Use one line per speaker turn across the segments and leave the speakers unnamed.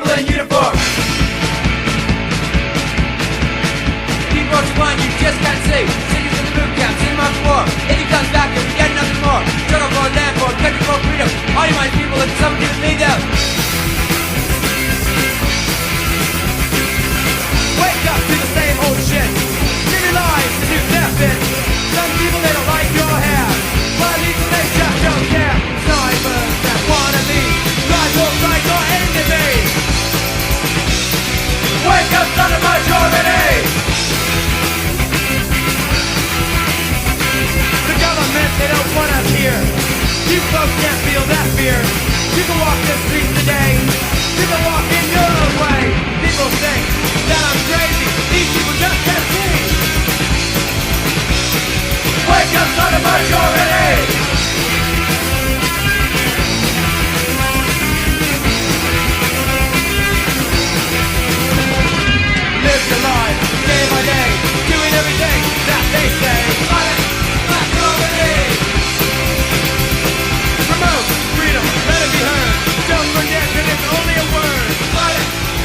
people in uniform. People are one you just can't see. Cities in the boot camp, send them off to war. If he comes back, you'll get nothing more. Struggle for land, for country, for freedom. All you mind people, and some people need them. Wake up to the same old shit. Live your lives to do nothing. Some people, they don't like your hair. While these they just don't care. Snipers that wanna be rivals like your enemy. Wake up, son of majority. The government, they don't want us here. You folks can't feel that fear. You can walk the streets today. You can walk in your own way. People think that I'm crazy. These people just can't see. Wake up, son of majority. Live your life, day by day, doing everything that they say. Majority. Promote freedom, let it be heard. Don't forget that it's only a word.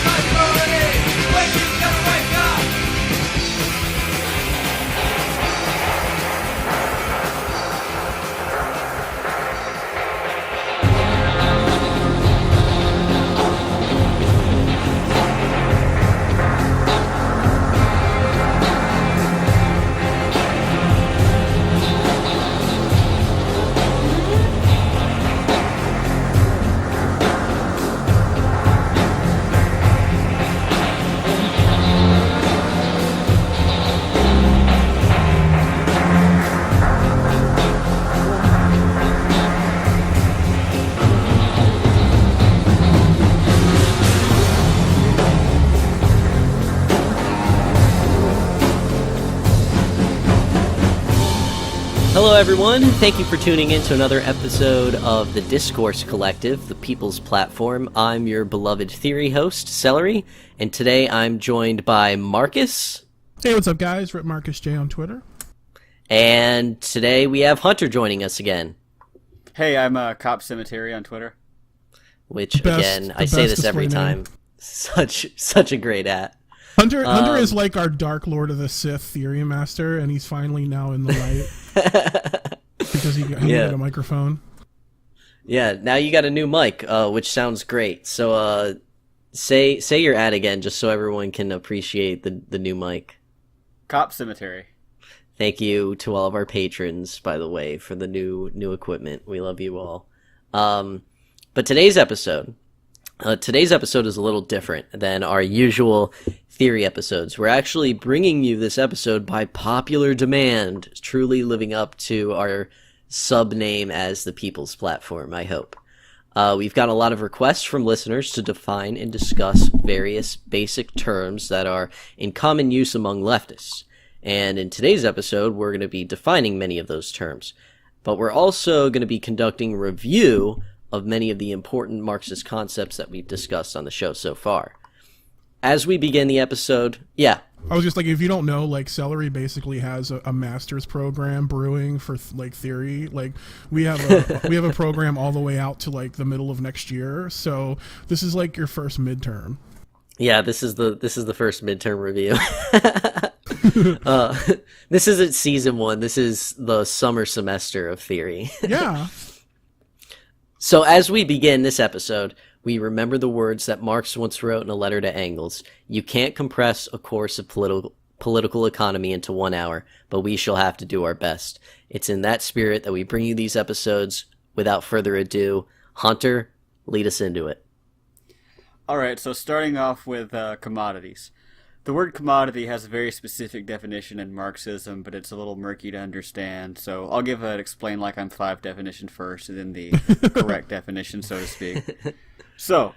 Majority. When you gotta wake up.
Hello everyone, thank you for tuning in to another episode of the Discourse Collective, the People's Platform. I'm your beloved theory host, Celery, and today I'm joined by Marcus.
Hey, what's up guys? Rip Marcus J on Twitter.
And today we have Hunter joining us again.
Hey, I'm Cop Cemetery on Twitter.
Which, again, I say this every time, such a great at.
Hunter is like our Dark Lord of the Sith theory master, and he's finally now in the light because he got a microphone.
Yeah, now you got a new mic, which sounds great. So, say your ad again, just so everyone can appreciate the new mic.
Cop Cemetery.
Thank you to all of our patrons, by the way, for the new equipment. We love you all. But today's episode is a little different than our usual theory episodes. We're actually bringing you this episode by popular demand, truly living up to our sub-name as the People's Platform, I hope. We've got a lot of requests from listeners to define and discuss various basic terms that are in common use among leftists. And in today's episode, we're going to be defining many of those terms. But we're also going to be conducting a review of many of the important Marxist concepts that we've discussed on the show so far. As we begin the episode, I
was just like, if you don't know, like, Celery basically has a master's program brewing for like theory. Like, we have a program all the way out to like the middle of next year. So this is like your first midterm.
Yeah, this is the first midterm review. This isn't season 1. This is the summer semester of theory.
Yeah.
So as we begin this episode, we remember the words that Marx once wrote in a letter to Engels. You can't compress a course of political economy into 1 hour, but we shall have to do our best. It's in that spirit that we bring you these episodes. Without further ado, Hunter, lead us into it.
All right, so starting off with commodities. The word commodity has a very specific definition in Marxism, but it's a little murky to understand. So I'll give an explain like I'm 5 definition first, and then the correct definition, so to speak. So,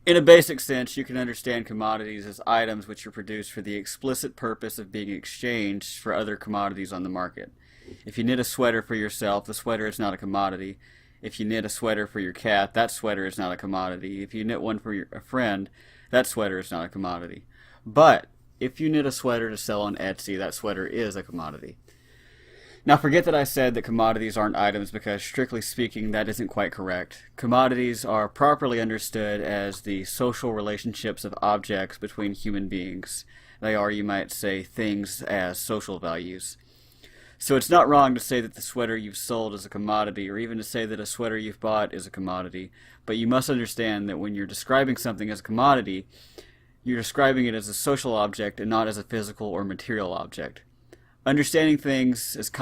in a basic sense, you can understand commodities as items which are produced for the explicit purpose of being exchanged for other commodities on the market. If you knit a sweater for yourself, the sweater is not a commodity. If you knit a sweater for your cat, that sweater is not a commodity. If you knit one for a friend, that sweater is not a commodity. But if you knit a sweater to sell on Etsy, that sweater is a commodity. Now, forget that I said that commodities aren't items, because strictly speaking, that isn't quite correct. Commodities are properly understood as the social relationships of objects between human beings. They are, you might say, things as social values. So it's not wrong to say that the sweater you've sold is a commodity, or even to say that a sweater you've bought is a commodity. But you must understand that when you're describing something as a commodity, you're describing it as a social object and not as a physical or material object. Understanding things and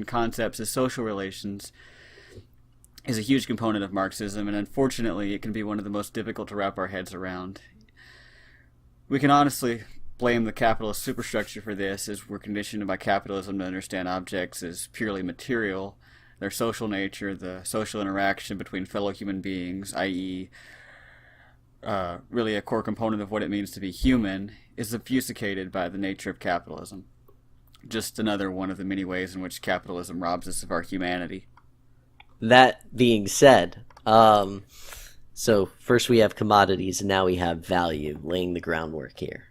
concepts as social relations is a huge component of Marxism, and unfortunately it can be one of the most difficult to wrap our heads around. We can honestly blame the capitalist superstructure for this, as we're conditioned by capitalism to understand objects as purely material. Their social nature, the social interaction between fellow human beings, i.e., really a core component of what it means to be human, is obfuscated by the nature of capitalism. Just another one of the many ways in which capitalism robs us of our humanity.
That being said, so first we have commodities, and now we have value, laying the groundwork here.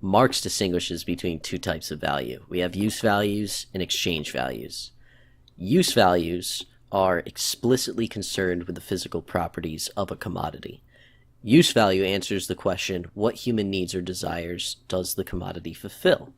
Marx distinguishes between two types of value. We have use values and exchange values. Use values are explicitly concerned with the physical properties of a commodity. Use value answers the question, what human needs or desires does the commodity fulfill?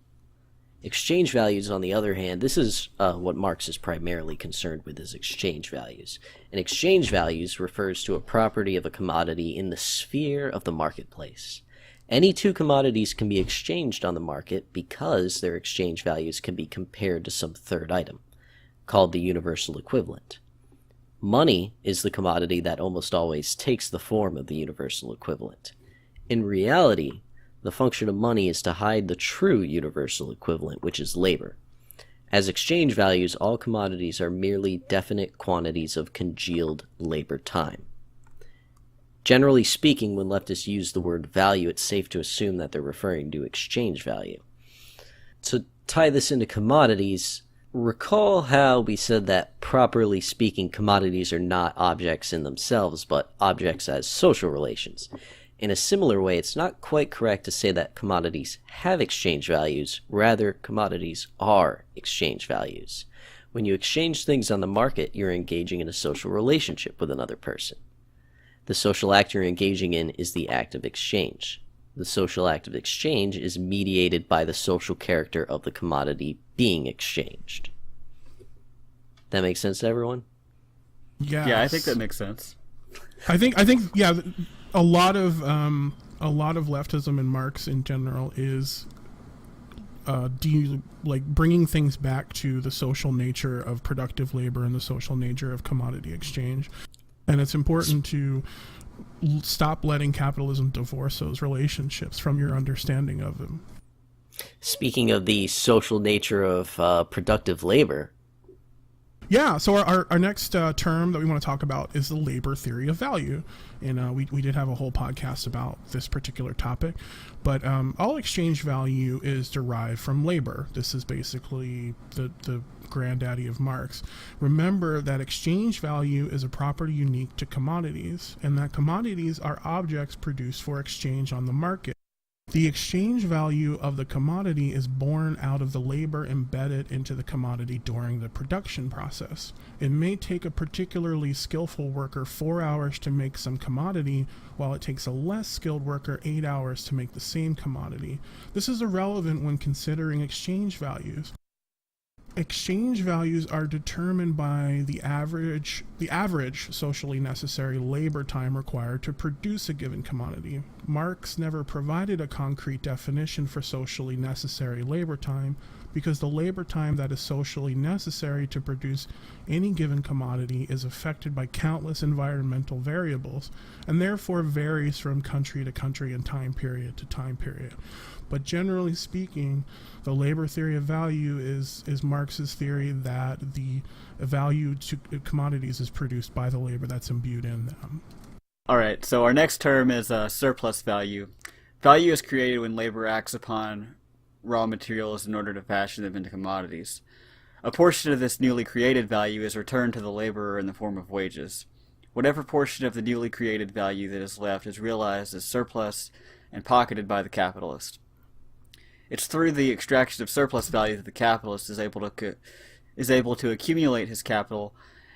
Exchange values, on the other hand, this is what Marx is primarily concerned with, is exchange values. And exchange values refers to a property of a commodity in the sphere of the marketplace. Any two commodities can be exchanged on the market because their exchange values can be compared to some third item, called the universal equivalent. Money is the commodity that almost always takes the form of the universal equivalent. In reality, the function of money is to hide the true universal equivalent, which is labor. As exchange values, all commodities are merely definite quantities of congealed labor time. Generally speaking, when leftists use the word value, it's safe to assume that they're referring to exchange value. To tie this into commodities, recall how we said that, properly speaking, commodities are not objects in themselves, but objects as social relations. In a similar way, it's not quite correct to say that commodities have exchange values. Rather, commodities are exchange values. When you exchange things on the market, you're engaging in a social relationship with another person. The social act you're engaging in is the act of exchange. The social act of exchange is mediated by the social character of the commodity being exchanged. That makes sense to everyone?
Yes.
Yeah, I think that makes sense.
I think yeah, a lot of leftism and Marx in general is bringing things back to the social nature of productive labor and the social nature of commodity exchange. And it's important to stop letting capitalism divorce those relationships from your understanding of them.
Speaking of the social nature of productive labor.
Yeah, so our next term that we want to talk about is the labor theory of value. And we did have a whole podcast about this particular topic. But all exchange value is derived from labor. This is basically the granddaddy of Marx. Remember that exchange value is a property unique to commodities, and that commodities are objects produced for exchange on the market. The exchange value of the commodity is born out of the labor embedded into the commodity during the production process. It may take a particularly skillful worker 4 hours to make some commodity, while it takes a less skilled worker 8 hours to make the same commodity. This is irrelevant when considering exchange values. Exchange values are determined by the average socially necessary labor time required to produce a given commodity. Marx never provided a concrete definition for socially necessary labor time, because the labor time that is socially necessary to produce any given commodity is affected by countless environmental variables, and therefore varies from country to country and time period to time period. But generally speaking, the labor theory of value is Marx's theory that the value to commodities is produced by the labor that's imbued in them.
All right, so our next term is surplus value. Value is created when labor acts upon raw materials in order to fashion them into commodities. A portion of this newly created value is returned to the laborer in the form of wages. Whatever portion of the newly created value that is left is realized as surplus and pocketed by the capitalist. It's through the extraction of surplus value that the capitalist is able to accumulate his capital,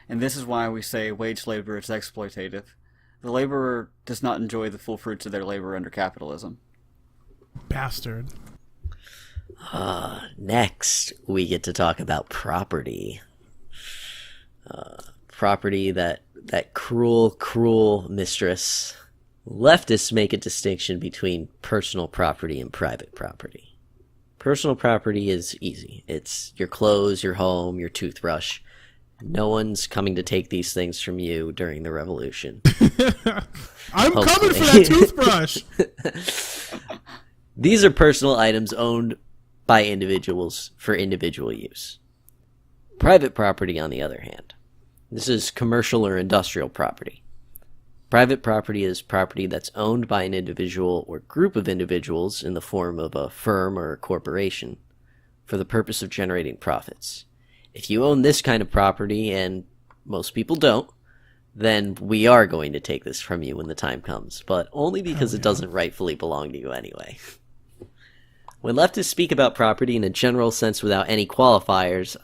and this is why we say wage labor is exploitative. The laborer does not enjoy the full fruits of their labor under capitalism.
Bastard.
Next, we get to talk about property. Property, that cruel mistress. Leftists make a distinction between personal property and private property. Personal property is easy. It's your clothes, your home, your toothbrush. No one's coming to take these things from you during the revolution.
I'm coming for that toothbrush!
These are personal items owned by individuals for individual use. Private property, on the other hand, this is commercial or industrial property. Private property is property that's owned by an individual or group of individuals in the form of a firm or a corporation for the purpose of generating profits. If you own this kind of property, and most people don't, then we are going to take this from you when the time comes, but only because it doesn't rightfully belong to you anyway. When leftists speak about property in a general sense without any qualifiers,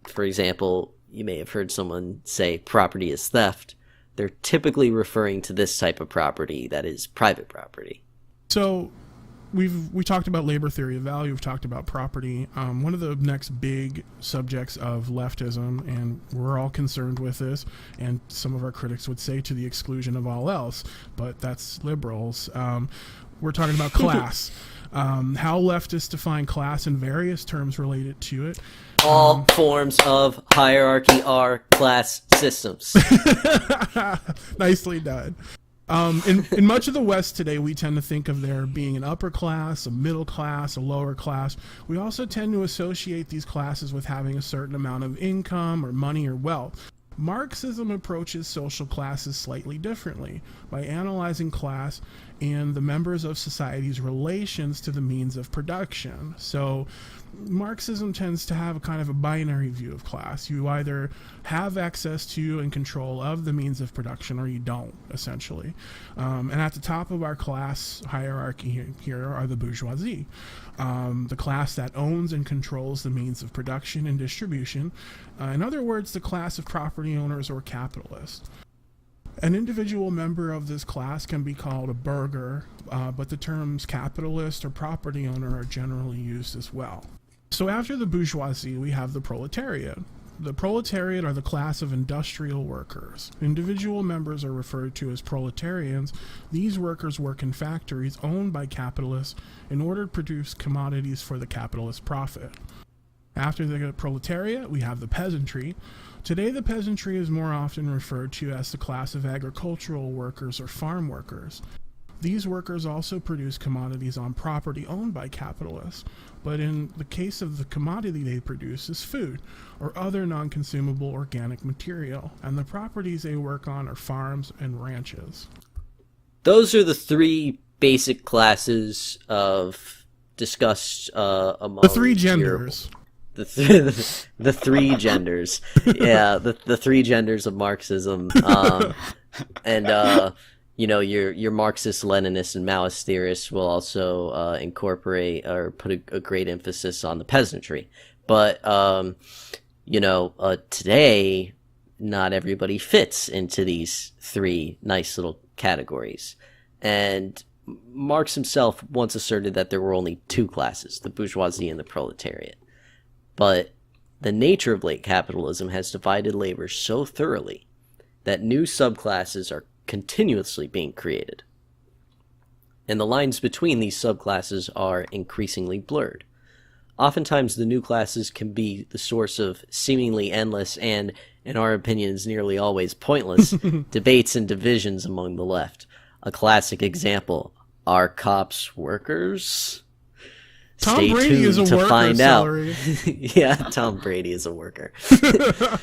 for example, you may have heard someone say property is theft, they're typically referring to this type of property that is private property.
So we talked about labor theory of value. We've talked about property. One of the next big subjects of leftism, and we're all concerned with this, and some of our critics would say to the exclusion of all else, but that's liberals. We're talking about class. How leftists define class in various terms related to it.
All forms of hierarchy are class systems.
Nicely done. In much of the West today, we tend to think of there being an upper class, a middle class, a lower class. We also tend to associate these classes with having a certain amount of income or money or wealth. Marxism approaches social classes slightly differently by analyzing class and the members of society's relations to the means of production. So Marxism tends to have a kind of a binary view of class. You either have access to and control of the means of production or you don't, essentially. And at the top of our class hierarchy here are the bourgeoisie, the class that owns and controls the means of production and distribution. In other words, the class of property owners or capitalists. An individual member of this class can be called a burgher, but the terms capitalist or property owner are generally used as well. So after the bourgeoisie, we have the proletariat. The proletariat are the class of industrial workers. Individual members are referred to as proletarians. These workers work in factories owned by capitalists in order to produce commodities for the capitalist profit. After the proletariat, we have the peasantry. Today, the peasantry is more often referred to as the class of agricultural workers or farm workers. These workers also produce commodities on property owned by capitalists, but in the case of the commodity they produce is food or other non-consumable organic material, and the properties they work on are farms and ranches.
Those are the three basic classes of discussed among
the three genders.
The three genders. Yeah, the three genders of Marxism. And your Marxist, Leninist, and Maoist theorists will also incorporate or put a great emphasis on the peasantry. But today, not everybody fits into these three nice little categories. And Marx himself once asserted that there were only two classes, the bourgeoisie and the proletariat. But the nature of late capitalism has divided labor so thoroughly that new subclasses are continuously being created. And the lines between these subclasses are increasingly blurred. Oftentimes the new classes can be the source of seemingly endless and, in our opinions, nearly always pointless debates and divisions among the left. A classic example, are cops workers?
Tom
Stay
Brady
tuned
is a
to
worker,
find
Celery.
out. Yeah, Tom Brady is a worker.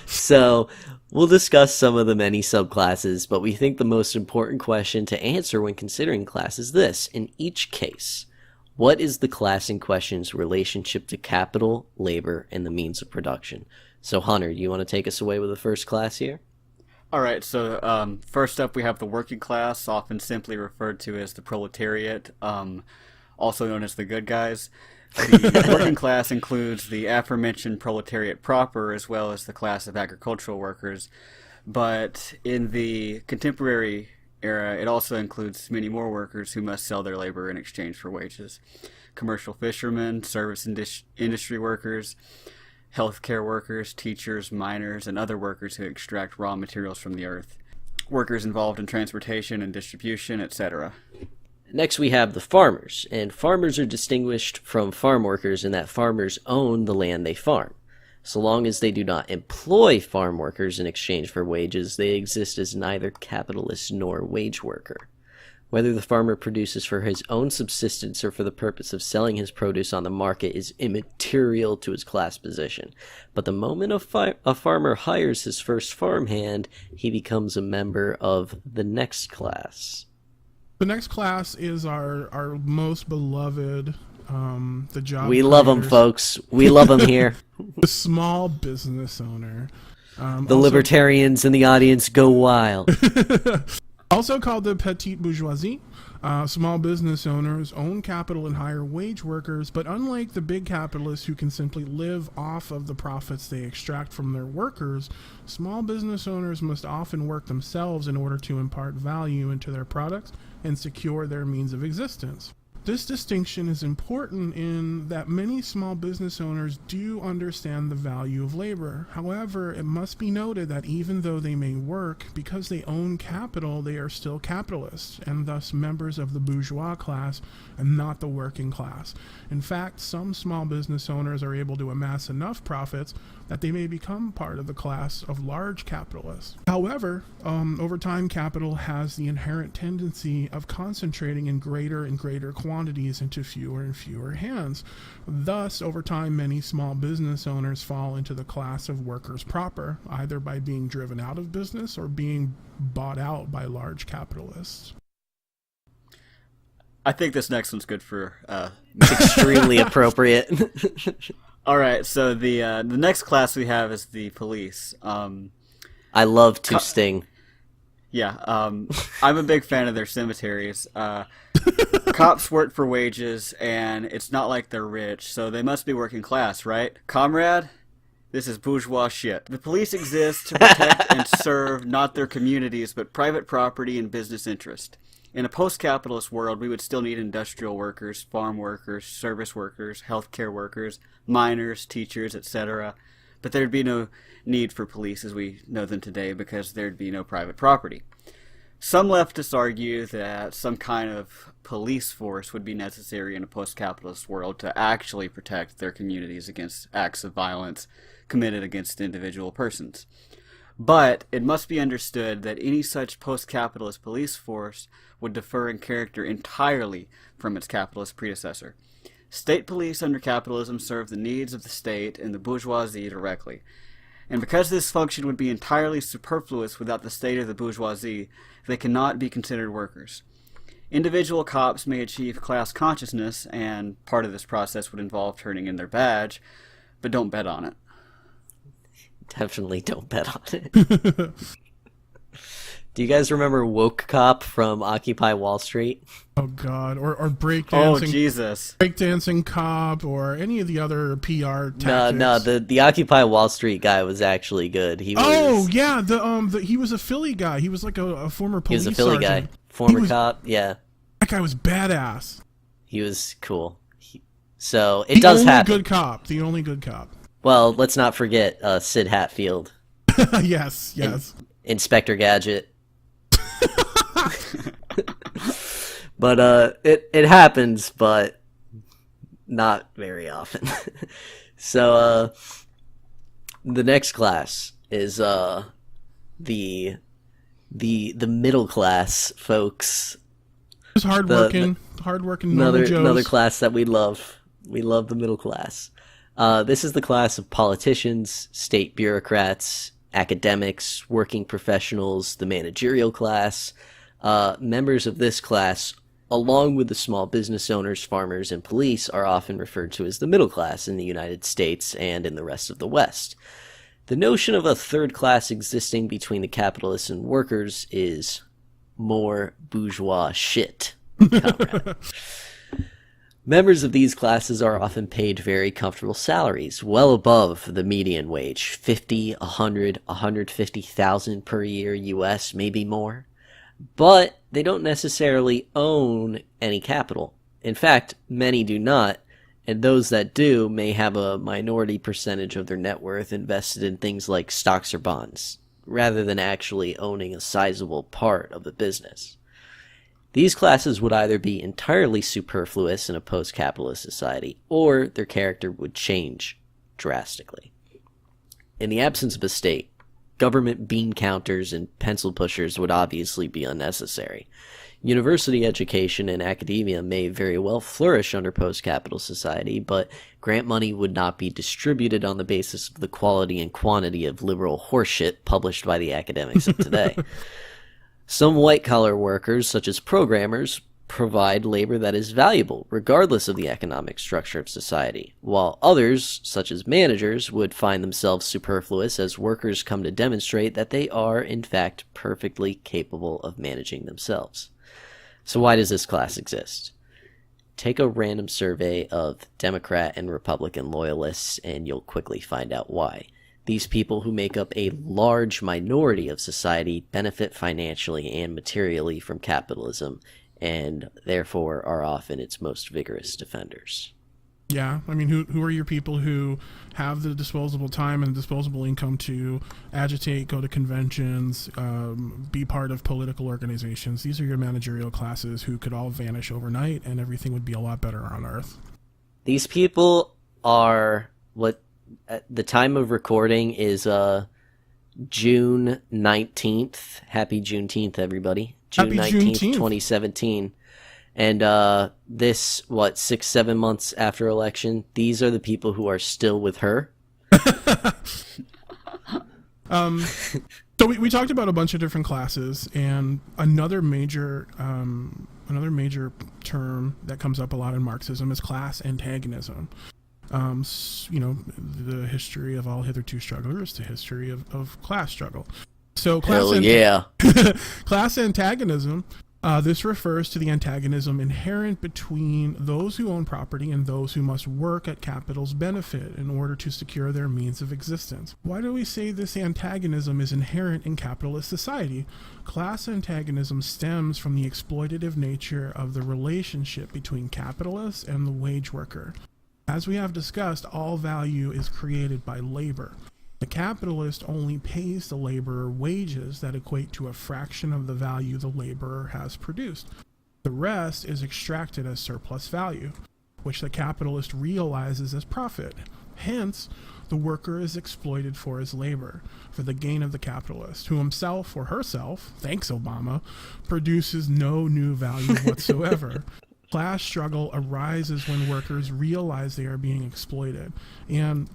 So we'll discuss some of the many subclasses, but we think the most important question to answer when considering class is this. In each case, what is the class in question's relationship to capital, labor, and the means of production? So Hunter, you want to take us away with the first class here?
All right, so first up we have the working class, often simply referred to as the proletariat, also known as the good guys. The working class includes the aforementioned proletariat proper as well as the class of agricultural workers, but in the contemporary era it also includes many more workers who must sell their labor in exchange for wages. Commercial fishermen, service industry workers, healthcare workers, teachers, miners, and other workers who extract raw materials from the earth. Workers involved in transportation and distribution, etc.
Next, we have the farmers, and farmers are distinguished from farm workers in that farmers own the land they farm. So long as they do not employ farm workers in exchange for wages, they exist as neither capitalist nor wage worker. Whether the farmer produces for his own subsistence or for the purpose of selling his produce on the market is immaterial to his class position. But the moment a farmer hires his first farmhand, he becomes a member of the next class.
The next class is our most beloved, the job.
We love them, folks. We love them here.
The small business owner.
The libertarians in the audience go wild.
Also called the petite bourgeoisie. Small business owners own capital and hire wage workers, but unlike the big capitalists who can simply live off of the profits they extract from their workers, small business owners must often work themselves in order to impart value into their products and secure their means of existence. This distinction is important in that many small business owners do understand the value of labor. However, it must be noted that even though they may work, because they own capital, they are still capitalists, and thus members of the bourgeois class and not the working class. In fact, some small business owners are able to amass enough profits that they may become part of the class of large capitalists. However, over time, capital has the inherent tendency of concentrating in greater and greater quantities into fewer and fewer hands. Thus, over time, many small business owners fall into the class of workers proper, either by being driven out of business or being bought out by large capitalists.
I think this next one's good for...
It's extremely appropriate.
All right, so the next class we have is the police.
I love to sting.
Yeah, I'm a big fan of their cemeteries. Cops work for wages, and it's not like they're rich, so they must be working class, right? Comrade, this is bourgeois shit. The police exist to protect and serve not their communities, but private property and business interest. In a post-capitalist world, we would still need industrial workers, farm workers, service workers, healthcare workers, miners, teachers, etc. But there'd be no need for police as we know them today because there'd be no private property. Some leftists argue that some kind of police force would be necessary in a post-capitalist world to actually protect their communities against acts of violence committed against individual persons. But it must be understood that any such post-capitalist police force would differ in character entirely from its capitalist predecessor. State police under capitalism serve the needs of the state and the bourgeoisie directly. And because this function would be entirely superfluous without the state or the bourgeoisie, they cannot be considered workers. Individual cops may achieve class consciousness, and part of this process would involve turning in their badge, but don't bet on it.
Definitely don't bet on it. Do you guys remember Woke Cop from Occupy Wall Street?
Oh God, or breakdancing.
Oh Jesus,
breakdancing cop, or any of the other PR tactics.
No, the Occupy Wall Street guy was actually good. He was.
Oh yeah, he was a Philly guy. He was like a former police
He was a Philly
sergeant.
guy, former cop. Yeah,
that guy was badass.
He was cool. So it does happen.
The only good cop.
Well, let's not forget Sid Hatfield.
Yes.
Inspector Gadget. But it happens, but not very often. So the next class is the middle class folks.
Just hardworking,
another class that we love. We love the middle class. This is the class of politicians, state bureaucrats, academics, working professionals, the managerial class. Members of this class, along with the small business owners, farmers, and police, are often referred to as the middle class in the United States and in the rest of the West. The notion of a third class existing between the capitalists and workers is more bourgeois shit, comrade. Members of these classes are often paid very comfortable salaries, well above the median wage, 50, 100, 150,000 per year US, maybe more. But they don't necessarily own any capital. In fact, many do not, and those that do may have a minority percentage of their net worth invested in things like stocks or bonds, rather than actually owning a sizable part of the business. These classes would either be entirely superfluous in a post-capitalist society, or their character would change drastically. In the absence of a state, government bean counters and pencil pushers would obviously be unnecessary. University education and academia may very well flourish under post-capital society, but grant money would not be distributed on the basis of the quality and quantity of liberal horseshit published by the academics of today. Some white-collar workers, such as programmers, provide labor that is valuable, regardless of the economic structure of society, while others, such as managers, would find themselves superfluous as workers come to demonstrate that they are, in fact, perfectly capable of managing themselves. So why does this class exist? Take a random survey of Democrat and Republican loyalists, and you'll quickly find out why. These people who make up a large minority of society benefit financially and materially from capitalism, and therefore are often its most vigorous defenders.
Yeah, I mean, who are your people who have the disposable time and disposable income to agitate, go to conventions, be part of political organizations? These are your managerial classes who could all vanish overnight and everything would be a lot better on Earth.
These people are what at the time of recording is June 19th. Happy Juneteenth, everybody. June
Happy
19th,
Juneteenth.
2017. And this, 6-7 months after election, these are the people who are still with her.
So we talked about a bunch of different classes, and another major term that comes up a lot in Marxism is class antagonism. The history of all hitherto strugglers, the history of class struggle. So class antagonism, this refers to the antagonism inherent between those who own property and those who must work at capital's benefit in order to secure their means of existence. Why do we say this antagonism is inherent in capitalist society? Class antagonism stems from the exploitative nature of the relationship between capitalists and the wage worker. As we have discussed, all value is created by labor. The capitalist only pays the laborer wages that equate to a fraction of the value the laborer has produced. The rest is extracted as surplus value, which the capitalist realizes as profit. Hence, the worker is exploited for his labor, for the gain of the capitalist, who himself or herself, thanks Obama, produces no new value whatsoever. Class struggle arises when workers realize they are being exploited. And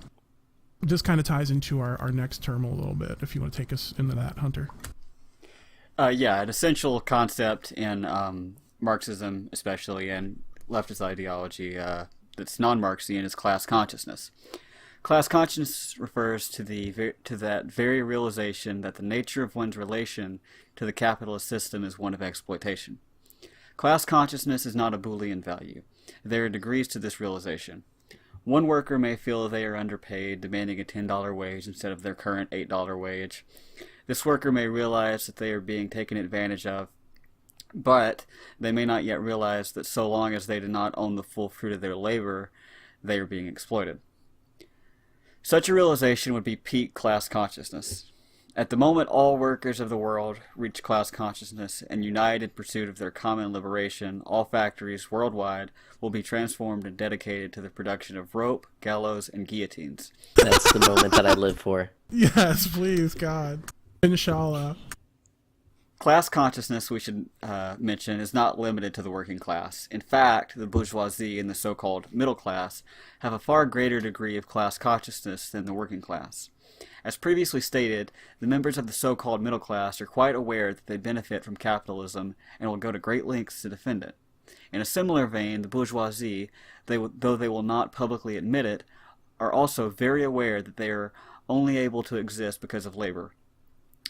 this kind of ties into our next term a little bit, if you want to take us into that, Hunter.
An essential concept in Marxism, especially, and leftist ideology that's non-Marxian is class consciousness. Class consciousness refers to that very realization that the nature of one's relation to the capitalist system is one of exploitation. Class consciousness is not a Boolean value. There are degrees to this realization. One worker may feel they are underpaid, demanding a $10 wage instead of their current $8 wage. This worker may realize that they are being taken advantage of, but they may not yet realize that so long as they do not own the full fruit of their labor, they are being exploited. Such a realization would be peak class consciousness. At the moment all workers of the world reach class consciousness and unite in pursuit of their common liberation, all factories worldwide will be transformed and dedicated to the production of rope, gallows, and guillotines.
That's the moment that I live for.
Yes, please, God. Inshallah.
Class consciousness, we should mention, is not limited to the working class. In fact, the bourgeoisie and the so-called middle class have a far greater degree of class consciousness than the working class. As previously stated, the members of the so-called middle class are quite aware that they benefit from capitalism and will go to great lengths to defend it. In a similar vein, the bourgeoisie, though they will not publicly admit it, are also very aware that they are only able to exist because of labor.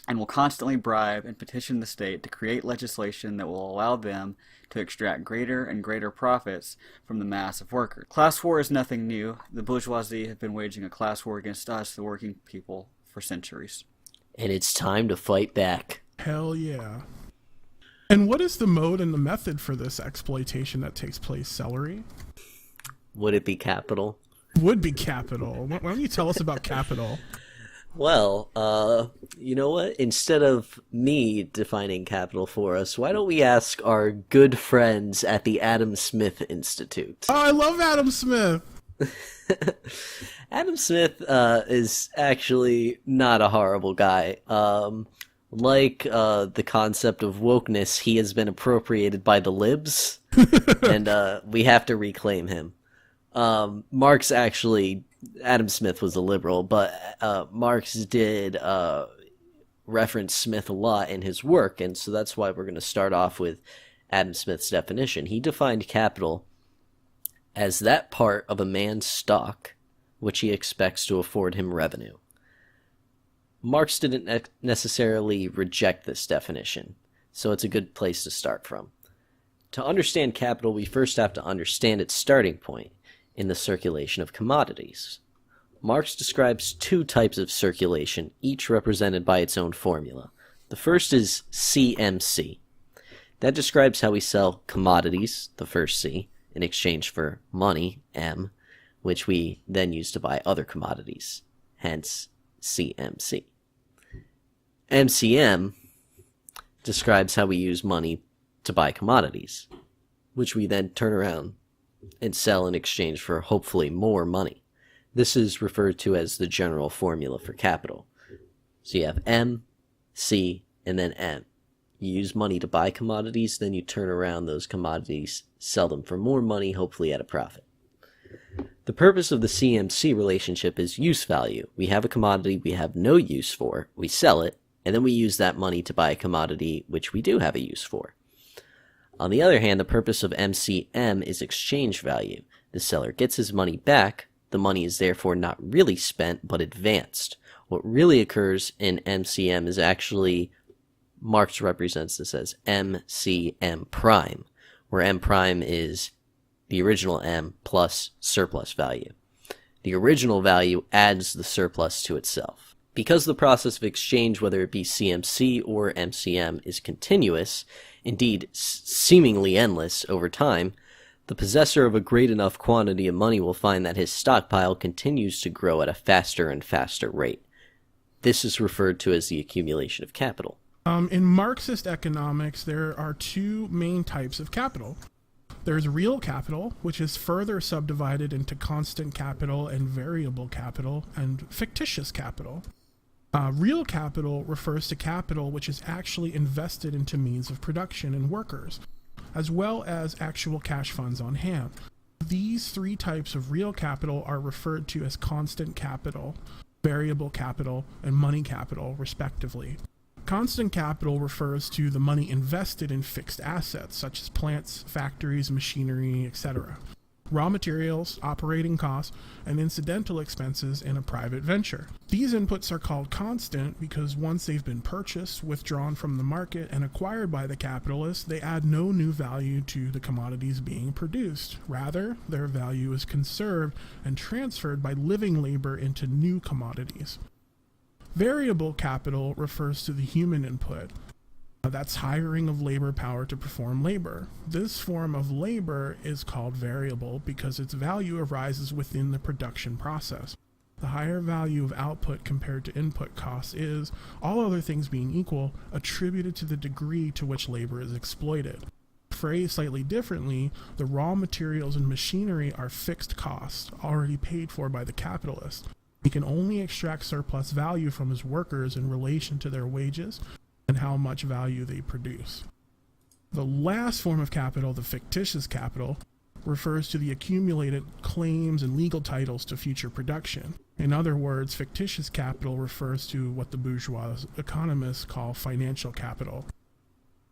and will constantly bribe and petition the state to create legislation that will allow them to extract greater and greater profits from the mass of workers. Class war is nothing new. The bourgeoisie have been waging a class war against us, the working people, for centuries.
And it's time to fight back.
Hell yeah. And what is the mode and the method for this exploitation that takes place, Celery?
Would it be capital?
Would be capital. Why don't you tell us about capital?
Well, you know what? Instead of me defining capital for us, why don't we ask our good friends at the Adam Smith Institute?
Oh, I love Adam Smith.
Adam Smith is actually not a horrible guy. Like the concept of wokeness, he has been appropriated by the libs, and we have to reclaim him. Marx actually, Adam Smith was a liberal, but Marx did reference Smith a lot in his work, and so that's why we're going to start off with Adam Smith's definition. He defined capital as that part of a man's stock which he expects to afford him revenue. Marx didn't necessarily reject this definition, so it's a good place to start from. To understand capital, we first have to understand its starting point in the circulation of commodities. Marx describes two types of circulation, each represented by its own formula. The first is CMC. That describes how we sell commodities, the first C, in exchange for money, M, which we then use to buy other commodities, hence CMC. MCM describes how we use money to buy commodities, which we then turn around and sell in exchange for hopefully more money. This is referred to as the general formula for capital. So you have M, C, and then M. You use money to buy commodities, then you turn around those commodities, sell them for more money, hopefully at a profit. The purpose of the CMC relationship is use value. We have a commodity we have no use for, we sell it, and then we use that money to buy a commodity which we do have a use for. On the other hand, the purpose of MCM is exchange value. The seller gets his money back. The money is therefore not really spent, but advanced. What really occurs in MCM is actually, Marx represents this as MCM prime, where M prime is the original M plus surplus value. The original value adds the surplus to itself. Because the process of exchange, whether it be CMC or MCM, is continuous, indeed seemingly endless over time, the possessor of a great enough quantity of money will find that his stockpile continues to grow at a faster and faster rate. This is referred to as the accumulation of capital.
In Marxist economics, there are two main types of capital. There's real capital, which is further subdivided into constant capital and variable capital, and fictitious capital. Real capital refers to capital which is actually invested into means of production and workers, as well as actual cash funds on hand. These three types of real capital are referred to as constant capital, variable capital, and money capital, respectively. Constant capital refers to the money invested in fixed assets, such as plants, factories, machinery, etc., raw materials, operating costs, and incidental expenses in a private venture. These inputs are called constant because once they've been purchased, withdrawn from the market, and acquired by the capitalist, they add no new value to the commodities being produced. Rather, their value is conserved and transferred by living labor into new commodities. Variable capital refers to the human input. That's hiring of labor power to perform labor. This form of labor is called variable because its value arises within the production process. The higher value of output compared to input costs is, all other things being equal, attributed to the degree to which labor is exploited. Phrased slightly differently, the raw materials and machinery are fixed costs, already paid for by the capitalist. He can only extract surplus value from his workers in relation to their wages and how much value they produce. The last form of capital, the fictitious capital, refers to the accumulated claims and legal titles to future production. In other words, fictitious capital refers to what the bourgeois economists call financial capital.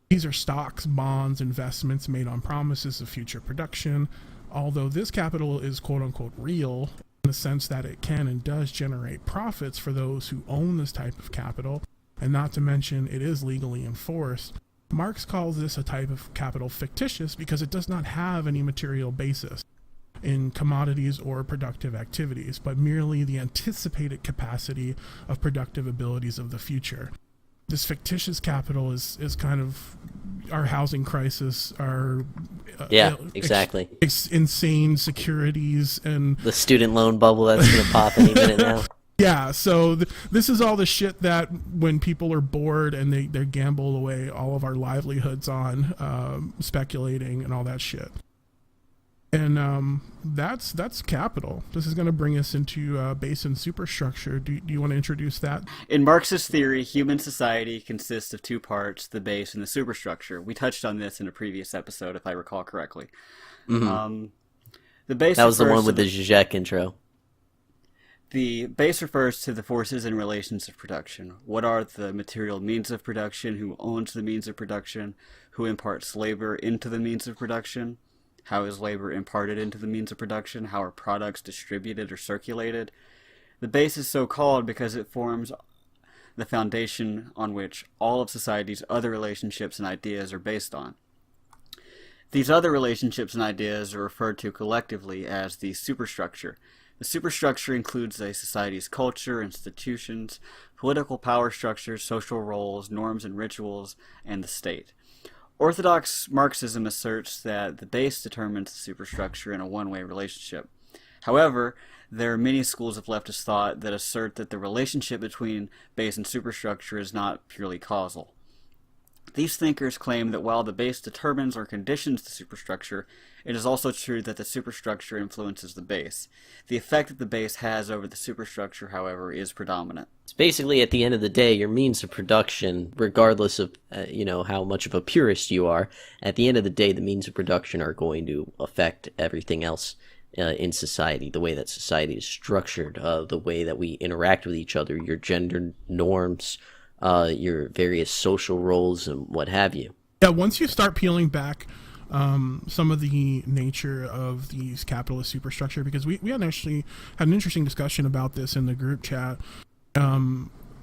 These are stocks, bonds, investments made on promises of future production. Although this capital is quote-unquote real, in the sense that it can and does generate profits for those who own this type of capital, and not to mention it is legally enforced. Marx calls this a type of capital fictitious because it does not have any material basis in commodities or productive activities, but merely the anticipated capacity of productive abilities of the future. This fictitious capital is kind of our housing crisis, our
exactly
insane securities, and
the student loan bubble that's going to pop any minute now.
Yeah, so this is all the shit that when people are bored and they gamble away all of our livelihoods on speculating and all that shit. And that's capital. This is going to bring us into base and superstructure. Do you want to introduce that?
In Marxist theory, human society consists of two parts, the base and the superstructure. We touched on this in a previous episode, if I recall correctly.
Mm-hmm.
The base
that was the one with the Zizek intro.
The base refers to the forces and relations of production. What are the material means of production? Who owns the means of production? Who imparts labor into the means of production? How is labor imparted into the means of production? How are products distributed or circulated? The base is so called because it forms the foundation on which all of society's other relationships and ideas are based on. These other relationships and ideas are referred to collectively as the superstructure. The superstructure includes a society's culture, institutions, political power structures, social roles, norms and rituals, and the state. Orthodox Marxism asserts that the base determines the superstructure in a one-way relationship. However, there are many schools of leftist thought that assert that the relationship between base and superstructure is not purely causal. These thinkers claim that while the base determines or conditions the superstructure, it is also true that the superstructure influences the base. The effect that the base has over the superstructure, however, is predominant.
It's basically, at the end of the day, your means of production, regardless of how much of a purist you are, at the end of the day, the means of production are going to affect everything else in society, the way that society is structured, the way that we interact with each other, your gender norms, your various social roles and what have you.
Yeah, once you start peeling back some of the nature of these capitalist superstructure, because we had actually had an interesting discussion about this in the group chat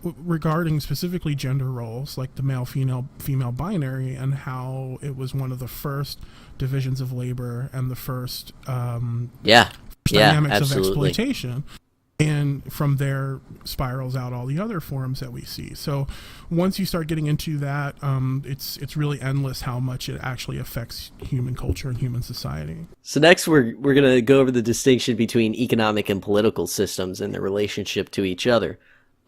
regarding specifically gender roles, like the male-female binary, and how it was one of the first divisions of labor and the first dynamics of exploitation. And from there spirals out all the other forms that we see. So once you start getting into that, it's really endless how much it actually affects human culture and human society.
So next we're going to go over the distinction between economic and political systems and their relationship to each other.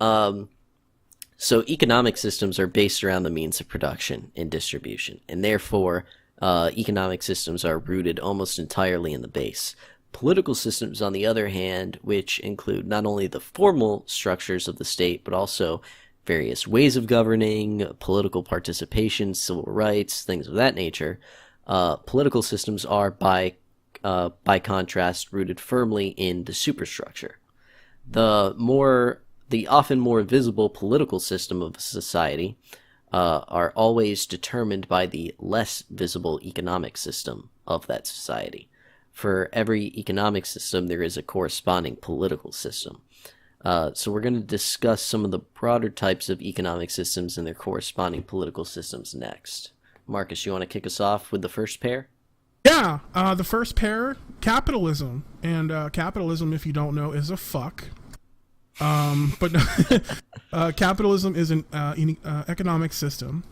So economic systems are based around the means of production and distribution, and therefore economic systems are rooted almost entirely in the base. Political systems, on the other hand, which include not only the formal structures of the state, but also various ways of governing, political participation, civil rights, things of that nature, political systems are, by contrast, rooted firmly in the superstructure. The often more visible political system of a society are always determined by the less visible economic system of that society. For every economic system, there is a corresponding political system. So we're going to discuss some of the broader types of economic systems and their corresponding political systems next. Marcus, you want to kick us off with the first pair?
Yeah, the first pair, capitalism. And capitalism, if you don't know, is a fuck. But capitalism is an economic system.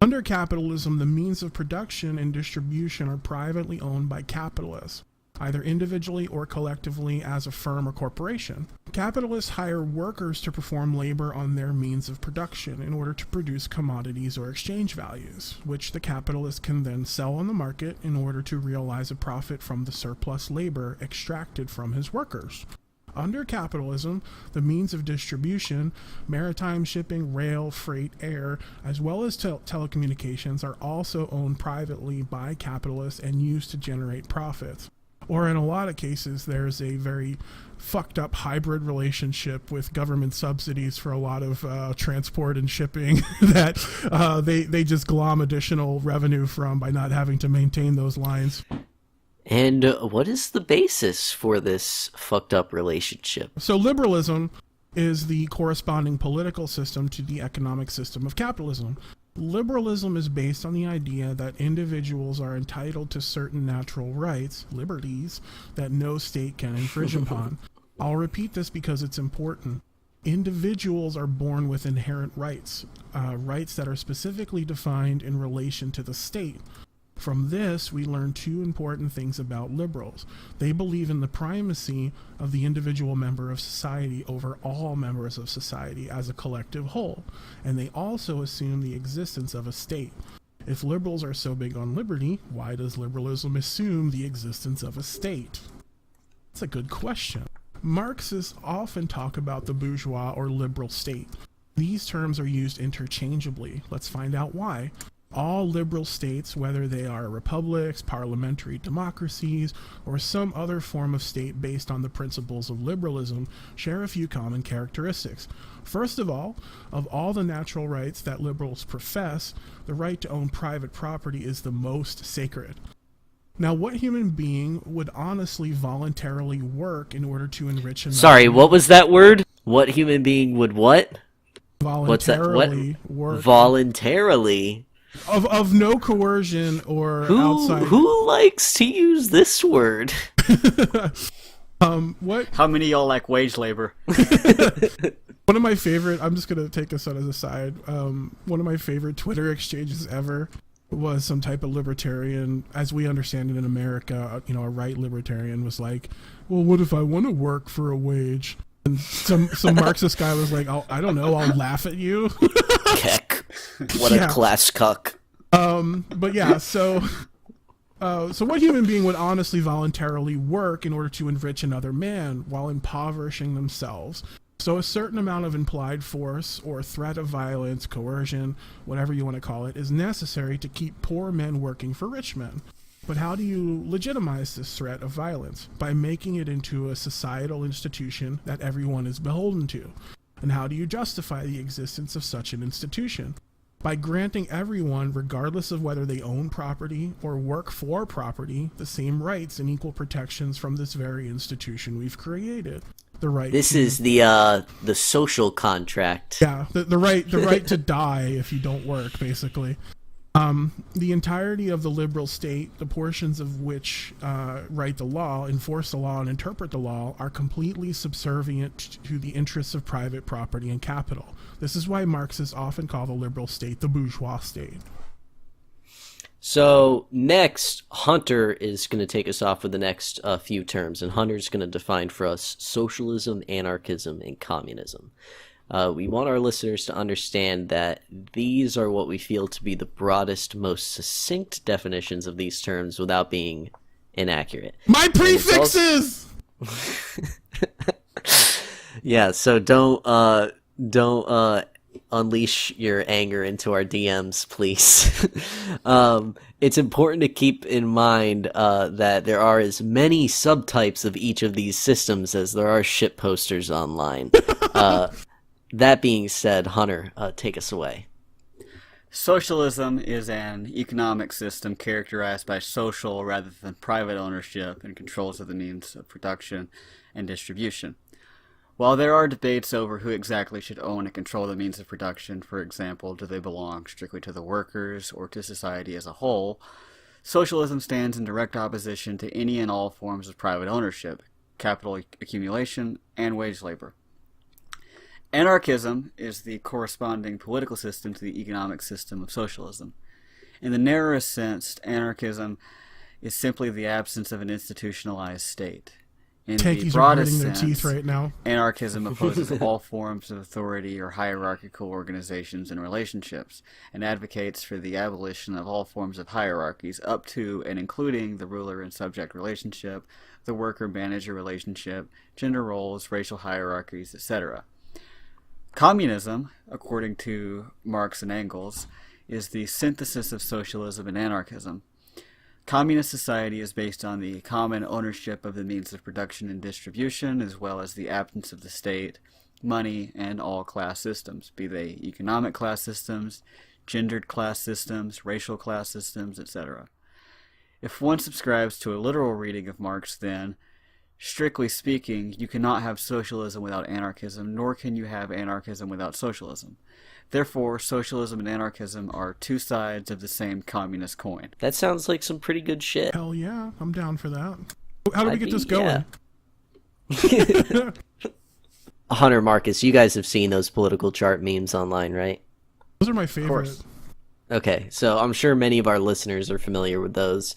Under capitalism, the means of production and distribution are privately owned by capitalists, either individually or collectively as a firm or corporation. Capitalists hire workers to perform labor on their means of production in order to produce commodities or exchange values, which the capitalist can then sell on the market in order to realize a profit from the surplus labor extracted from his workers. Under capitalism, the means of distribution, maritime shipping, rail, freight, air, as well as telecommunications are also owned privately by capitalists and used to generate profits. Or in a lot of cases, there's a very fucked up hybrid relationship with government subsidies for a lot of transport and shipping that they just glom additional revenue from by not having to maintain those lines.
And what is the basis for this fucked up relationship?
So liberalism, is the corresponding political system to the economic system of capitalism. Liberalism is based on the idea that individuals are entitled to certain natural rights, liberties, that no state can infringe upon. I'll repeat this because it's important. Individuals are born with inherent rights, rights that are specifically defined in relation to the state. From this, we learn two important things about liberals. They believe in the primacy of the individual member of society over all members of society as a collective whole, and they also assume the existence of a state. If liberals are so big on liberty, why does liberalism assume the existence of a state? That's a good question. Marxists often talk about the bourgeois or liberal state. These terms are used interchangeably. Let's find out why. All liberal states, whether they are republics, parliamentary democracies, or some other form of state based on the principles of liberalism, share a few common characteristics. First of all the natural rights that liberals profess, the right to own private property is the most sacred. Now, what human being would honestly voluntarily work in order to enrich another?
Sorry, what was that word? What human being would what?
Voluntarily work.
Voluntarily?
Of no coercion or outside.
Who likes to use this word?
What?
How many of y'all like wage labor?
One of my favorite, I'm just going to take this out as a side, one of my favorite Twitter exchanges ever was some type of libertarian, as we understand it in America, a right libertarian was like, well, what if I want to work for a wage? And some Marxist guy was like, I don't know, I'll laugh at you.
Keck. What a class cuck.
But yeah, so what human being would honestly voluntarily work in order to enrich another man while impoverishing themselves? So a certain amount of implied force or threat of violence, coercion, whatever you want to call it, is necessary to keep poor men working for rich men. But how do you legitimize this threat of violence? By making it into a societal institution that everyone is beholden to. And how do you justify the existence of such an institution? By granting everyone, regardless of whether they own property or work for property, the same rights and equal protections from this very institution we've created. The right.
This is the social contract.
Yeah, the right to die if you don't work, basically. The entirety of the liberal state, the portions of which write the law, enforce the law, and interpret the law, are completely subservient to the interests of private property and capital. This is why Marxists often call the liberal state the bourgeois state.
So next, Hunter is going to take us off with the next few terms, and Hunter's going to define for us socialism, anarchism, and communism. We want our listeners to understand that these are what we feel to be the broadest, most succinct definitions of these terms without being inaccurate.
My prefixes!
Yeah, so don't unleash your anger into our DMs, please. It's important to keep in mind that there are as many subtypes of each of these systems as there are shit posters online. That being said, Hunter, take us away.
Socialism is an economic system characterized by social rather than private ownership and controls of the means of production and distribution. While there are debates over who exactly should own and control the means of production, for example, do they belong strictly to the workers or to society as a whole, socialism stands in direct opposition to any and all forms of private ownership, capital accumulation, and wage labor. Anarchism is the corresponding political system to the economic system of socialism. In the narrowest sense, anarchism is simply the absence of an institutionalized state. In the broadest sense, their teeth right now. Anarchism opposes all forms of authority or hierarchical organizations and relationships, and advocates for the abolition of all forms of hierarchies up to and including the ruler and subject relationship, the worker-manager relationship, gender roles, racial hierarchies, etc. Communism, according to Marx and Engels, is the synthesis of socialism and anarchism. Communist society is based on the common ownership of the means of production and distribution, as well as the absence of the state, money, and all class systems, be they economic class systems, gendered class systems, racial class systems, etc. If one subscribes to a literal reading of Marx, then, strictly speaking, you cannot have socialism without anarchism, nor can you have anarchism without socialism. Therefore, socialism and anarchism are two sides of the same communist coin.
That sounds like some pretty good shit.
Hell yeah, I'm down for that. How do we get this
yeah.
going?
Hunter, Marcus, you guys have seen those political chart memes online, right?
Those are my favorite.
course.
Okay, so I'm sure many of our listeners are familiar with those.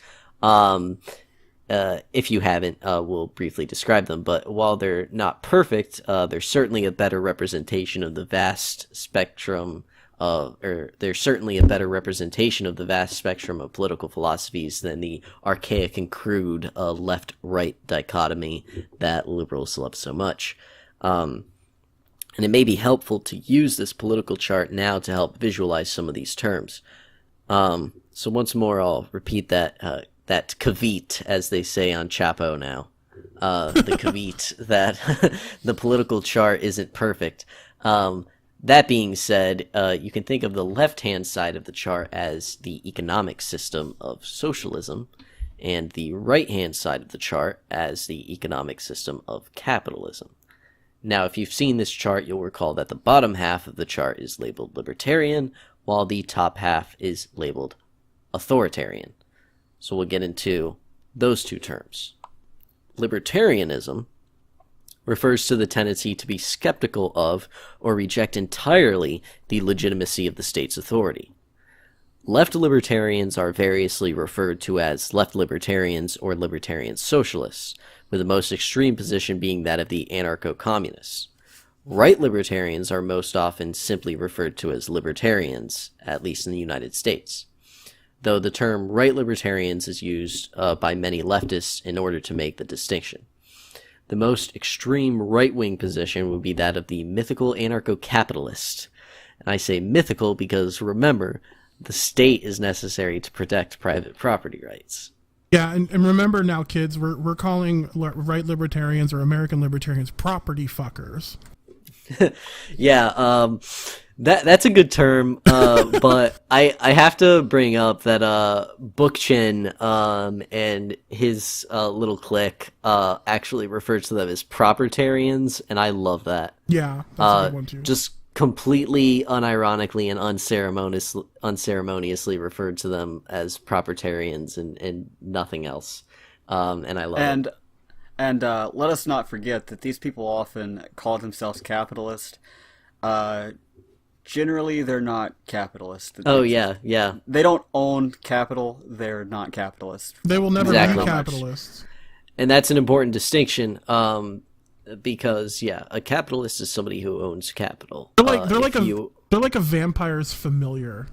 If you haven't, we'll briefly describe them. But while they're not perfect, they're certainly a better representation of the vast spectrum of political philosophies than the archaic and crude left-right dichotomy that liberals love so much. And it may be helpful to use this political chart now to help visualize some of these terms. So once more, I'll repeat that caveat, as they say on Chapo now. The caveat that the political chart isn't perfect. That being said, you can think of the left-hand side of the chart as the economic system of socialism, and the right-hand side of the chart as the economic system of capitalism. Now, if you've seen this chart, you'll recall that the bottom half of the chart is labeled libertarian, while the top half is labeled authoritarian. So we'll get into those two terms. Libertarianism refers to the tendency to be skeptical of or reject entirely the legitimacy of the state's authority. Left libertarians are variously referred to as left libertarians or libertarian socialists, with the most extreme position being that of the anarcho-communists. Right libertarians are most often simply referred to as libertarians, at least in the United States, though the term right libertarians is used by many leftists in order to make the distinction. The most extreme right-wing position would be that of the mythical anarcho-capitalist. And I say mythical because, remember, the state is necessary to protect private property rights.
Yeah, and remember now, kids, we're calling right libertarians or American libertarians property fuckers.
Yeah, that's a good term, but I have to bring up that Bookchin and his little clique actually refer to them as propertarians, and I love that.
Yeah, that's a good one too.
Just completely unironically and unceremoniously referred to them as propertarians and nothing else. And I love it.
And let us not forget that these people often call themselves capitalist. Generally, they're not capitalist.
Oh, yeah.
They don't own capital. They're not capitalist.
They will never
Exactly.
be capitalists.
And that's an important distinction, because, yeah, a capitalist is somebody who owns capital.
They're like a vampire's familiar.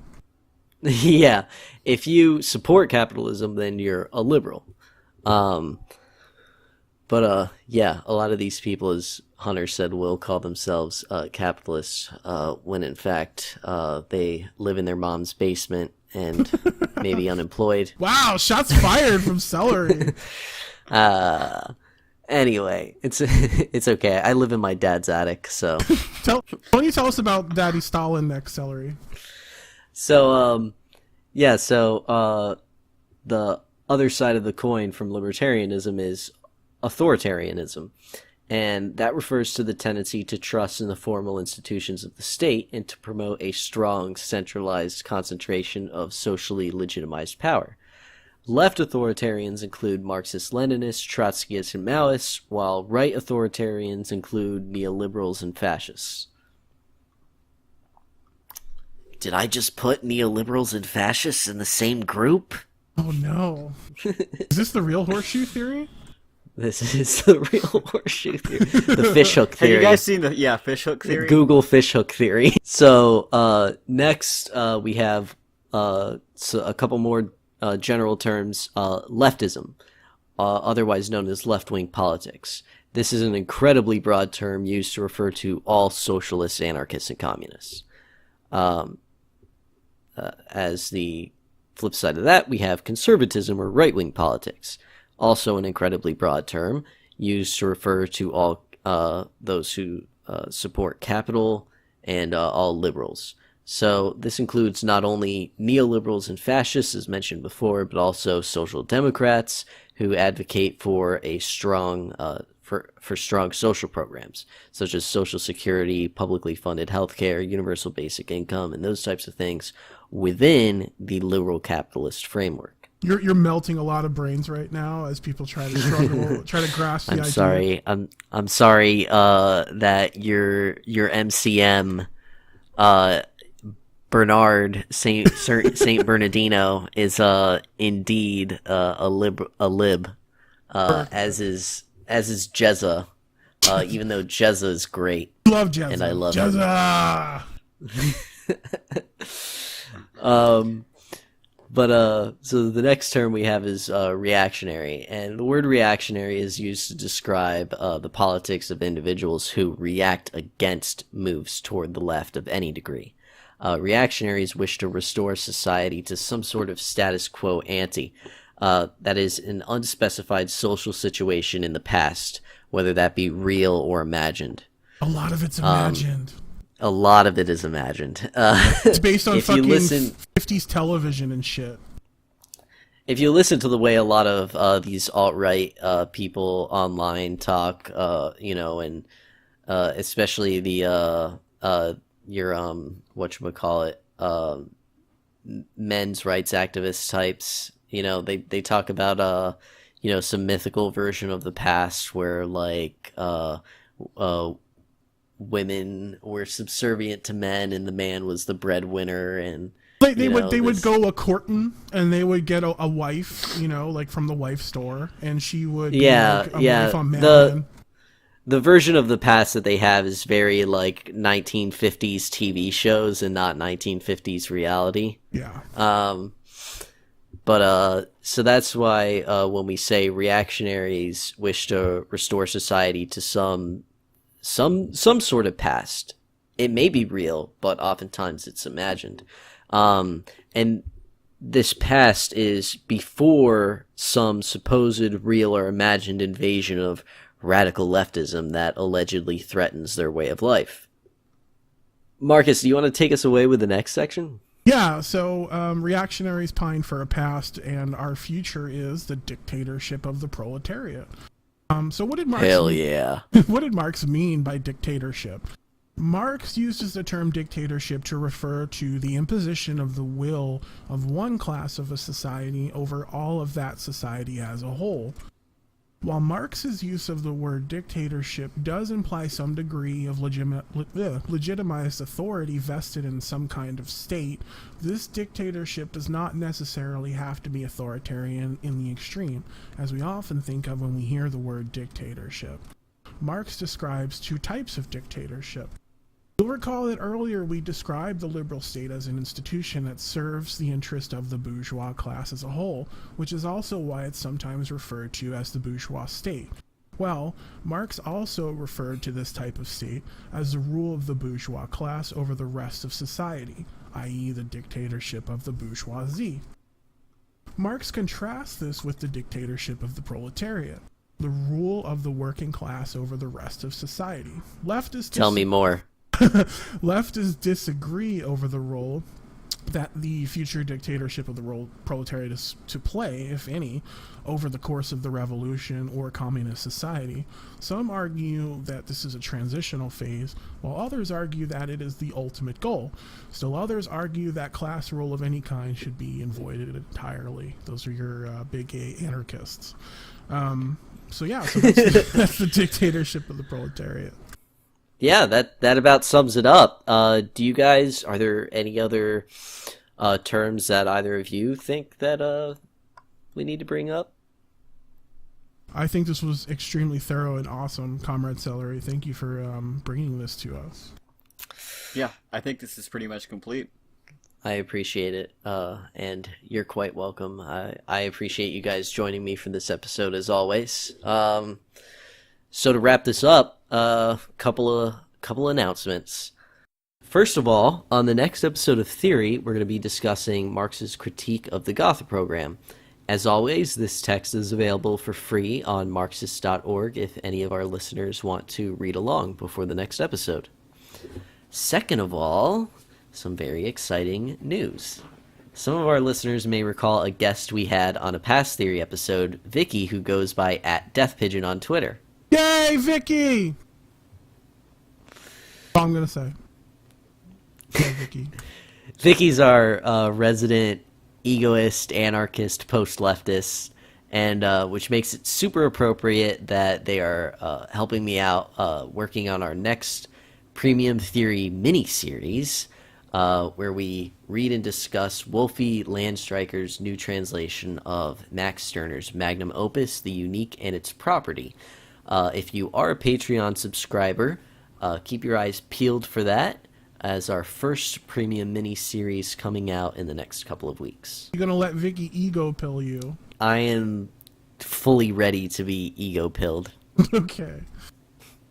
Yeah, if you support capitalism, then you're a liberal. But yeah, a lot of these people, as Hunter said, will call themselves capitalists, when in fact they live in their mom's basement and maybe unemployed.
Wow, shots fired from Celery.
Anyway, it's okay. I live in my dad's attic, so.
Why don't you tell us about Daddy Stalin next, Celery?
So, the other side of the coin from libertarianism is authoritarianism, and that refers to the tendency to trust in the formal institutions of the state and to promote a strong, centralized concentration of socially legitimized power. Left authoritarians include Marxist-Leninists, Trotskyists, and Maoists, while right authoritarians include neoliberals and fascists. Did I just put neoliberals and fascists in the same group?
Oh no. Is this the real horseshoe theory?
This is the real horseshoe theory. The fishhook theory.
Have you guys seen the fishhook theory?
Google fishhook theory. So next we have a couple more general terms. Leftism, otherwise known as left-wing politics. This is an incredibly broad term used to refer to all socialists, anarchists, and communists. As the flip side of that, we have conservatism or right-wing politics. Also an incredibly broad term used to refer to all those who support capital and all liberals. So this includes not only neoliberals and fascists, as mentioned before, but also social democrats who advocate for a strong for strong social programs, such as Social Security, publicly funded healthcare, universal basic income, and those types of things within the liberal capitalist framework.
You're melting a lot of brains right now as people try to struggle, try to grasp the idea.
I'm sorry that your MCM Bernard Saint Bernardino is indeed a lib as is Jezza, even though Jezza is great.
Love Jezza.
And I love
Jezza.
So the next term we have is reactionary, and the word reactionary is used to describe the politics of individuals who react against moves toward the left of any degree. Reactionaries wish to restore society to some sort of status quo ante, that is, an unspecified social situation in the past, whether that be real or imagined.
A lot of it's imagined.
A lot of it is imagined.
It's based on fucking 50s television and shit.
If you listen to the way a lot of these alt-right people online talk, and especially the your whatchamacallit, men's rights activist types, they talk about some mythical version of the past where women were subservient to men and the man was the breadwinner, and
they would go a courting and they would get a wife, from the wife store, and she would be wife on man.
The version of the past that they have is very 1950s TV shows and not 1950s reality.
Yeah.
So that's why when we say reactionaries wish to restore society to some sort of past, it may be real, but oftentimes it's imagined. And this past is before some supposed real or imagined invasion of radical leftism that allegedly threatens their way of life. Marcus, do you want to take us away with the next section?
Yeah, so reactionaries pine for a past, and our future is the dictatorship of the proletariat. So what did Marx
Hell yeah.
What did Marx mean by dictatorship? Marx uses the term dictatorship to refer to the imposition of the will of one class of a society over all of that society as a whole. While Marx's use of the word dictatorship does imply some degree of legitimized authority vested in some kind of state, this dictatorship does not necessarily have to be authoritarian in the extreme, as we often think of when we hear the word dictatorship. Marx describes two types of dictatorship. You'll recall that earlier we described the liberal state as an institution that serves the interest of the bourgeois class as a whole, which is also why it's sometimes referred to as the bourgeois state. Well, Marx also referred to this type of state as the rule of the bourgeois class over the rest of society, i.e. the dictatorship of the bourgeoisie. Marx contrasts this with the dictatorship of the proletariat, the rule of the working class over the rest of society.
Tell me more.
Leftists disagree over the role that the future dictatorship of the proletariat is to play, if any, over the course of the revolution or communist society. Some argue that this is a transitional phase, while others argue that it is the ultimate goal. Still others argue that class rule of any kind should be avoided entirely. Those are your big A anarchists. So that's the dictatorship of the proletariat.
Yeah, that about sums it up. Are there any other terms that either of you think that we need to bring up?
I think this was extremely thorough and awesome, Comrade Celery. Thank you for bringing this to us.
Yeah, I think this is pretty much complete.
I appreciate it, and you're quite welcome. I appreciate you guys joining me for this episode as always. So to wrap this up, couple announcements. First of all, on the next episode of Theory, we're going to be discussing Marx's critique of the Gotha program. As always, this text is available for free on Marxist.org if any of our listeners want to read along before the next episode. Second of all, some very exciting news. Some of our listeners may recall a guest we had on a past theory episode, Vicky, who goes by @DeathPigeon on Twitter.
Yay, Vicky! That's all I'm gonna say. Yeah, Vicky.
Vicky's our resident egoist, anarchist, post-leftist, and which makes it super appropriate that they are helping me out working on our next Premium Theory mini-series, where we read and discuss Wolfie Landstreicher's new translation of Max Stirner's magnum opus, The Unique and Its Property. If you are a Patreon subscriber, keep your eyes peeled for that, as our first premium mini-series coming out in the next couple of weeks.
You're gonna let Vicky ego pill you.
I am fully ready to be ego pilled.
Okay.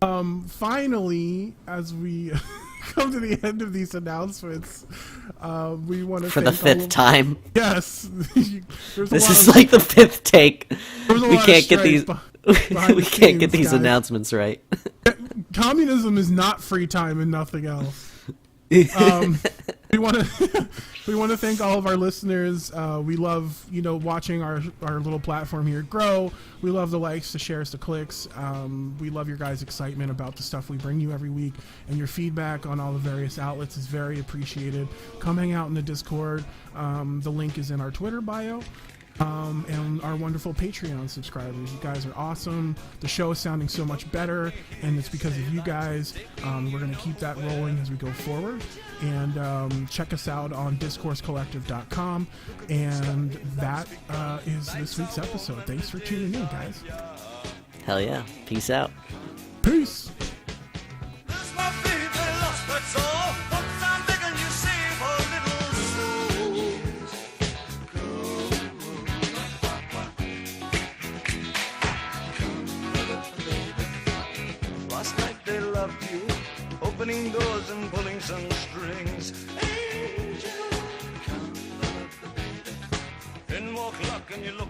Finally, as we come to the end of these announcements, we want to
For the fifth time.
Yes.
This is like the fifth take. We can't get these. We can't get these announcements right.
Communism is not free time and nothing else. We want to thank all of our listeners. We love watching our little platform here grow. We love the likes, the shares, the clicks. We love your guys' excitement about the stuff we bring you every week, and your feedback on all the various outlets is very appreciated. Come hang out in the Discord. The link is in our Twitter bio. And our wonderful Patreon subscribers. You guys are awesome. The show is sounding so much better, and it's because of you guys. We're going to keep that rolling as we go forward. And check us out on discoursecollective.com. And that is this week's episode. Thanks for tuning in, guys.
Hell yeah. Peace out.
Peace.
Opening doors and pulling some strings. Angel, come, in walk luck and you look